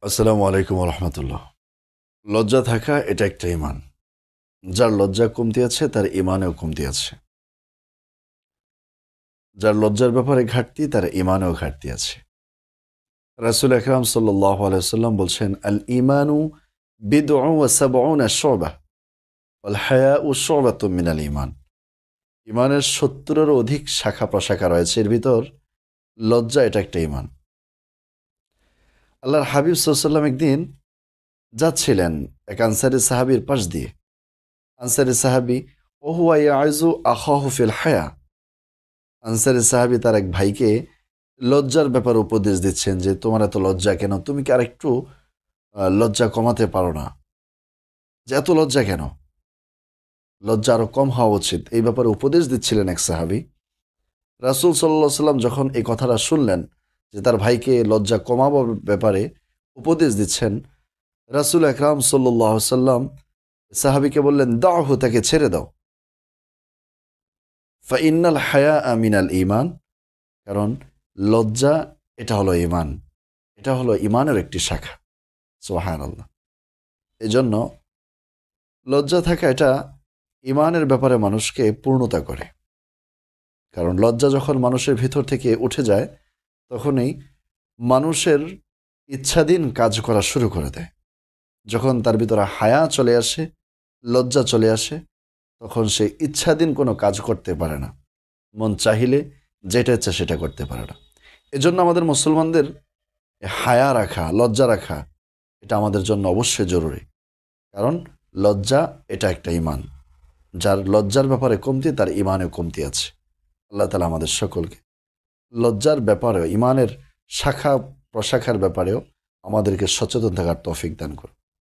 আসসালামু আলাইকুম রহমতুল্লাহ। লজ্জা থাকা এটা একটা ইমান। যার লজ্জা কমতি আছে তার ইমানেও কমতি আছে। যার লজ্জার ব্যাপারে ঘাটতি তার ইমানেও ঘাটতি আছে। রাসূল আকরাম সাল্লাল্লাহু আলাইহি ওয়াসাল্লাম বলছেন, আল ইমানু বিদ'উ ওয়া সাব'উনা শু'বাহ ওয়াল হায়াউ শু'বাতুম মিনাল ঈমান। ইমানের ৭০-এরও অধিক শাখা প্রশাখা রয়েছে, এর ভিতর লজ্জা এটা একটা ইমান। আল্লাহর হাবিব সাল্লাল্লাহু আলাইহি ওয়াসাল্লাম একদিন যাচ্ছিলেন এক আনসারী সাহাবীর পাশ দিয়ে। আনসারী সাহাবী ওহুয়া ইয়াইজু আখাহু ফিল হায়া। আনসারী সাহাবী তার এক ভাইকে লজ্জার ব্যাপারে উপদেশ দিচ্ছেন যে তোমার এত লজ্জা কেন, তুমি কি আরেকটু লজ্জা কমাতে পারো না, যে এত লজ্জা কেন, লজ্জা আরো কম হওয়া উচিত, এই ব্যাপারে উপদেশ দিচ্ছিলেন এক সাহাবী। রাসূল সাল্লাল্লাহু আলাইহি ওয়াসাল্লাম যখন এই কথাটা শুনলেন যে তার ভাইকে লজ্জা কমাবার ব্যাপারে উপদেশ দিচ্ছেন, রাসূল আকরাম সাল্লাল্লাহু আলাইহি ওয়াসাল্লাম সাহাবীকে বললেন, দাহু, তাকে ছেড়ে দাও। ফাইন্নাল হায়া মিনাল ঈমান, কারণ লজ্জা এটা হলো ঈমান, এটা হলো ঈমানের একটি শাখা। সুবহানাল্লাহ। এজন্য লজ্জা থাকা এটা ঈমানের ব্যাপারে মানুষকে পূর্ণতা করে। কারণ লজ্জা যখন মানুষের ভিতর থেকে উঠে যায় তখনই মানুষের ইচ্ছাধীন কাজ করা শুরু করে দেয়। যখন তার ভিতরে হায়া চলে আসে, লজ্জা চলে আসে, তখন সে ইচ্ছাধীন কোনো কাজ করতে পারে না, মন চাহিলে যেটা ইচ্ছা সেটা করতে পারে না। এজন্য আমাদের মুসলমানদের হায়া রাখা, লজ্জা রাখা, এটা আমাদের জন্য অবশ্যই জরুরি। কারণ লজ্জা এটা একটা ঈমান। যার লজ্জার ব্যাপারে কমতি তার ঈমানেও কমতি আছে। আল্লাহ তাআলা আমাদের সকলকে লজ্জার ব্যাপারেও, ঈমানের শাখা প্রশাখার ব্যাপারেও আমাদেরকে সচেতন থাকার তৌফিক দান করুন।